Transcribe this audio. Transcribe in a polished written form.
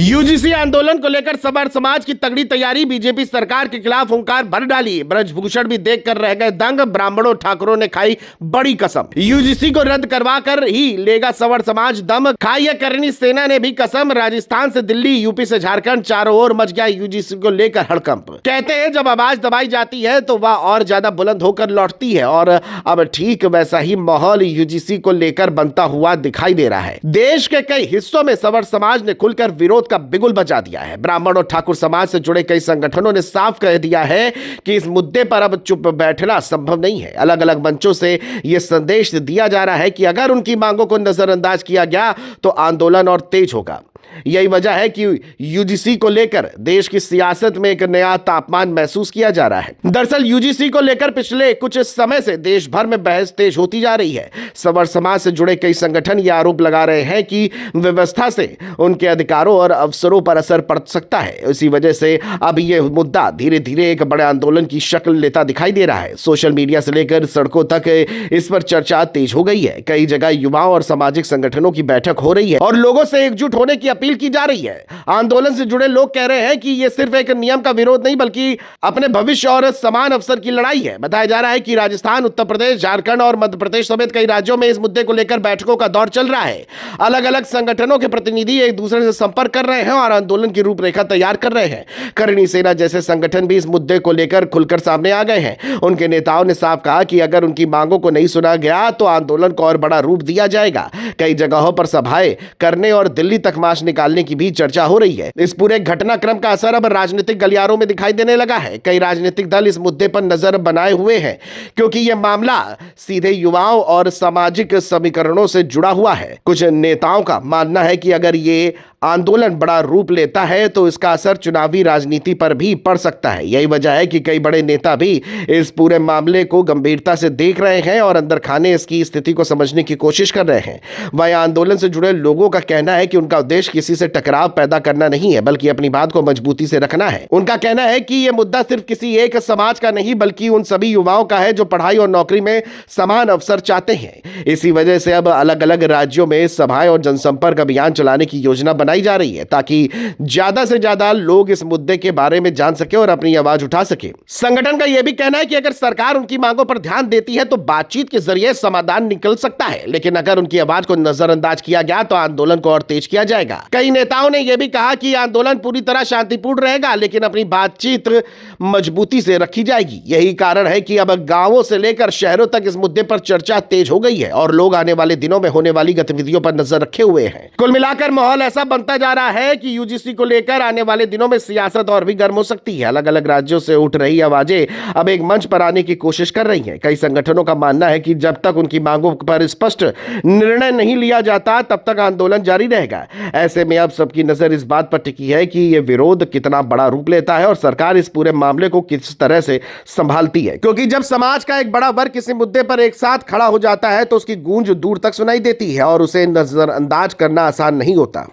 UGC आंदोलन को लेकर सवर समाज की तगड़ी तैयारी, बीजेपी सरकार के खिलाफ हुंकार भर डाली। ब्रजभूषण भी देखकर रह गए दंग, ब्राह्मणों ठाकुरों ने खाई बड़ी कसम। यूजीसी को रद्द करवा कर ही लेगा सवर समाज दम, खाई है करनी सेना ने भी कसम। राजस्थान से दिल्ली, यूपी से झारखंड, चारों ओर मच गया यूजीसी को लेकर हड़कंप। कहते हैं जब आवाज दबाई जाती है तो वह और ज्यादा बुलंद होकर लौटती है, और अब ठीक वैसा ही माहौल यूजीसी को लेकर बनता हुआ दिखाई दे रहा है। देश के कई हिस्सों में सवर समाज ने खुलकर विरोध का बिगुल बजा दिया है। ब्राह्मण और ठाकुर समाज से जुड़े कई संगठनों ने साफ कह दिया है कि इस मुद्दे पर अब चुप बैठना संभव नहीं है। अलग अलग मंचों से यह संदेश दिया जा रहा है कि अगर उनकी मांगों को नजरअंदाज किया गया तो आंदोलन और तेज होगा। यही वजह है कि यूजीसी को लेकर देश की सियासत में एक नया तापमान महसूस किया जा रहा है। दरअसल यूजीसी को लेकर पिछले कुछ समय से देश भर में बहस तेज होती जा रही है। सवर समाज से जुड़े कई संगठन यह आरोप लगा रहे हैं कि व्यवस्था से उनके अधिकारों और अवसरों पर असर पड़ सकता है। इसी वजह से अब यह मुद्दा धीरे धीरे एक बड़े आंदोलन की शक्ल लेता दिखाई दे रहा है। सोशल मीडिया से लेकर सड़कों तक इस पर चर्चा तेज हो गई है। कई जगह युवाओं और सामाजिक संगठनों की बैठक हो रही है और लोगों से एकजुट होने की अपील की जा रही है। आंदोलन से जुड़े लोग कह रहे हैं कि यह सिर्फ एक नियम का विरोध नहीं बल्कि अपने भविष्य और समान अवसर की लड़ाई है। बताया जा रहा है कि राजस्थान, उत्तर प्रदेश, झारखंड और मध्य प्रदेश समेत कई राज्यों में इस मुद्दे को लेकर बैठकों का दौर चल रहा है। अलग अलग संगठनों के प्रतिनिधि एक दूसरे से संपर्क कर रहे हैं और आंदोलन की रूपरेखा तैयार कर रहे हैं। करणी सेना जैसे संगठन भी इस मुद्दे को लेकर खुलकर सामने आ गए हैं। उनके नेताओं ने साफ कहा कि अगर उनकी मांगों को नहीं सुना गया तो आंदोलन को और बड़ा रूप दिया जाएगा। कई जगहों पर सभाएं करने और दिल्ली तक मार्च निकालने की भी चर्चा हो रही है। इस पूरे घटनाक्रम का असर अब राजनीतिक गलियारों में दिखाई देने लगा है। कई राजनीतिक दल इस मुद्दे पर नजर बनाए हुए हैं क्योंकि यह मामला सीधे युवाओं और सामाजिक समीकरणों से जुड़ा हुआ है। कुछ नेताओं का मानना है कि अगर ये आंदोलन बड़ा रूप लेता है तो इसका असर चुनावी राजनीति पर भी पड़ सकता है। यही वजह है कि कई बड़े नेता भी इस पूरे मामले को गंभीरता से देख रहे हैं और अंदर खाने इसकी स्थिति को समझने की कोशिश कर रहे हैं। वहीं आंदोलन से जुड़े लोगों का कहना है कि उनका उद्देश्य किसी से टकराव पैदा करना नहीं है बल्कि अपनी बात को मजबूती से रखना है। उनका कहना है कि यह मुद्दा सिर्फ किसी एक समाज का नहीं बल्कि उन सभी युवाओं का है जो पढ़ाई और नौकरी में समान अवसर चाहते हैं। इसी वजह से अब अलग अलग राज्यों में सभाएं और जनसंपर्क अभियान चलाने की योजना बनाई जा रही है ताकि ज्यादा से ज्यादा लोग इस मुद्दे के बारे में जान सके और अपनी आवाज उठा सके। संगठन का यह भी कहना है कि अगर सरकार उनकी मांगों पर ध्यान देती है तो बातचीत के जरिए समाधान निकल सकता है, लेकिन अगर उनकी आवाज को नजरअंदाज किया गया तो आंदोलन को और तेज किया जाएगा। कई नेताओं ने यह भी कहा कि आंदोलन पूरी तरह शांतिपूर्ण रहेगा लेकिन अपनी बातचीत मजबूती से रखी जाएगी। यही कारण है कि अब गांवों से लेकर शहरों तक इस मुद्दे पर चर्चा तेज हो गई है और लोग आने वाले दिनों में होने वाली गतिविधियों पर नजर रखे हुए हैं। कुल मिलाकर माहौल ऐसा बनता जा रहा है कि यूजीसी को लेकर आने वाले दिनों में सियासत और भी गर्म हो सकती है। अलग अलग राज्यों से उठ रही आवाजें अब एक मंच पर आने की कोशिश कर रही हैं। कई संगठनों का मानना है कि जब तक उनकी मांगों पर स्पष्ट निर्णय नहीं लिया जाता तब तक आंदोलन जारी रहेगा। ऐसे में अब सबकी नजर इस बात पर टिकी है कि यह विरोध कितना बड़ा रूप लेता है और सरकार इस पूरे मामले को किस तरह से संभालती है, क्योंकि जब समाज का एक बड़ा वर्ग किसी मुद्दे पर एक साथ खड़ा हो जाता है तो उसकी गूंज दूर तक सुनाई देती है और उसे नजरअंदाज करना आसान नहीं होता।